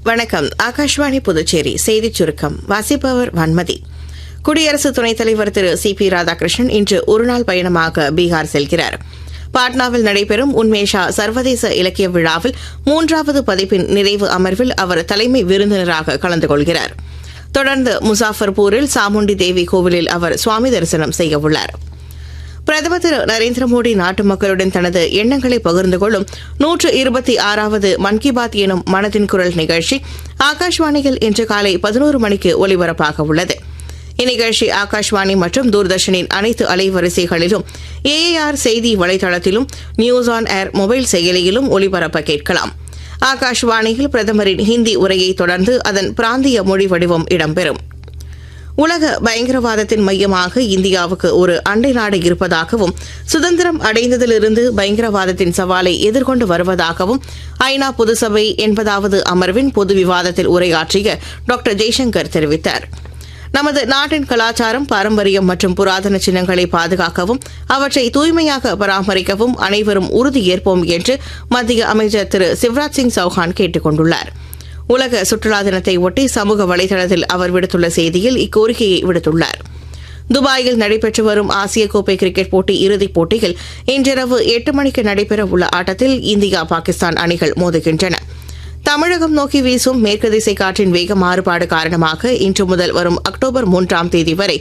வணக்கம். ஆகாஷ்வாணி புதுச்சேரி செய்திச் சுருக்கம் வாசிப்பவர் வன்மதி. குடியரசு துணைத் தலைவர் திரு சி.பி. ராதாகிருஷ்ணன் இன்று ஒருநாள் பயணமாக பீகார் செல்கிறார். பாட்னாவில் நடைபெறும் உன்மேஷா சர்வதேச இலக்கிய விழாவில் 3வது பதிப்பின் நிறைவு அமர்வில் அவர் தலைமை விருந்தினராக கலந்து கொள்கிறார். தொடர்ந்து முசாஃபர்பூரில் சாமுண்டி தேவி கோவிலில் அவர் சுவாமி தரிசனம் செய்யவுள்ளார். பிரதமர் திரு நரேந்திர மோடி நாட்டு மக்களுடன் தனது எண்ணங்களை பகிர்ந்து கொள்ளும் 126வது மன் கி பாத் எனும் மனதின் குரல் நிகழ்ச்சி ஆகாஷ்வாணியில் இன்று காலை 11 மணிக்கு ஒலிபரப்பாக உள்ளது. இந்நிகழ்ச்சி ஆகாஷ்வாணி மற்றும் தூர்தர்ஷனின் அனைத்து அலைவரிசைகளிலும், ஏஏஆர் செய்தி வலைதளத்திலும், நியூஸ் ஆன் ஏர் மொபைல் செயலியிலும் ஒலிபரப்ப கேட்கலாம். ஆகாஷ்வாணியில் பிரதமரின் ஹிந்தி உரையை தொடர்ந்து அதன் பிராந்திய மொழி வடிவம் இடம்பெறும். உலக பயங்கரவாதத்தின் மையமாக இந்தியாவுக்கு ஒரு அண்டை நாடு இருப்பதாகவும், சுதந்திரம் அடைந்ததிலிருந்து பயங்கரவாதத்தின் சவாலை எதிர்கொண்டு வருவதாகவும் ஐநா பொதுசபை 80வது அமர்வின் பொது விவாதத்தில் உரையாற்றிய டாக்டர் ஜெய்சங்கர் தெரிவித்தார். நமது நாட்டின் கலாச்சாரம், பாரம்பரியம் மற்றும் புராதன சின்னங்களை பாதுகாக்கவும் அவற்றை தூய்மையாக பராமரிக்கவும் அனைவரும் உறுதியேற்போம் என்று மத்திய அமைச்சர் திரு சிவராஜ் சிங் சௌஹான் கேட்டுக் கொண்டுள்ளார். உலக சுற்றுலா தினத்தை ஒட்டி சமூக வலைதளத்தில் அவர் விடுத்துள்ள செய்தியில் இக்கோரிக்கையை விடுத்துள்ளார். துபாயில் நடைபெற்று வரும் ஆசிய கோப்பை கிரிக்கெட் போட்டி இறுதிப் போட்டியில் இன்றிரவு 8 மணிக்கு நடைபெறவுள்ள ஆட்டத்தில் இந்தியா, பாகிஸ்தான் அணிகள் மோதுகின்றன. தமிழகம் நோக்கி வீசும் மேற்கு திசை காற்றின் வேக மாறுபாடு காரணமாக இன்று முதல் வரும் அக்டோபர் 3ஆம் தேதி வரை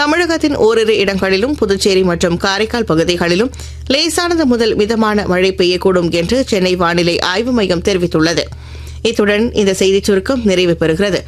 தமிழகத்தின் ஓரிரு இடங்களிலும், புதுச்சேரி மற்றும் காரைக்கால் பகுதிகளிலும் லேசானது முதல் மிதமான மழை பெய்யக்கூடும் என்று சென்னை வானிலை ஆய்வு மையம் தெரிவித்துள்ளது. இத்துடன் இந்த செய்திச் சுருக்கம் நிறைவு பெறுகிறது.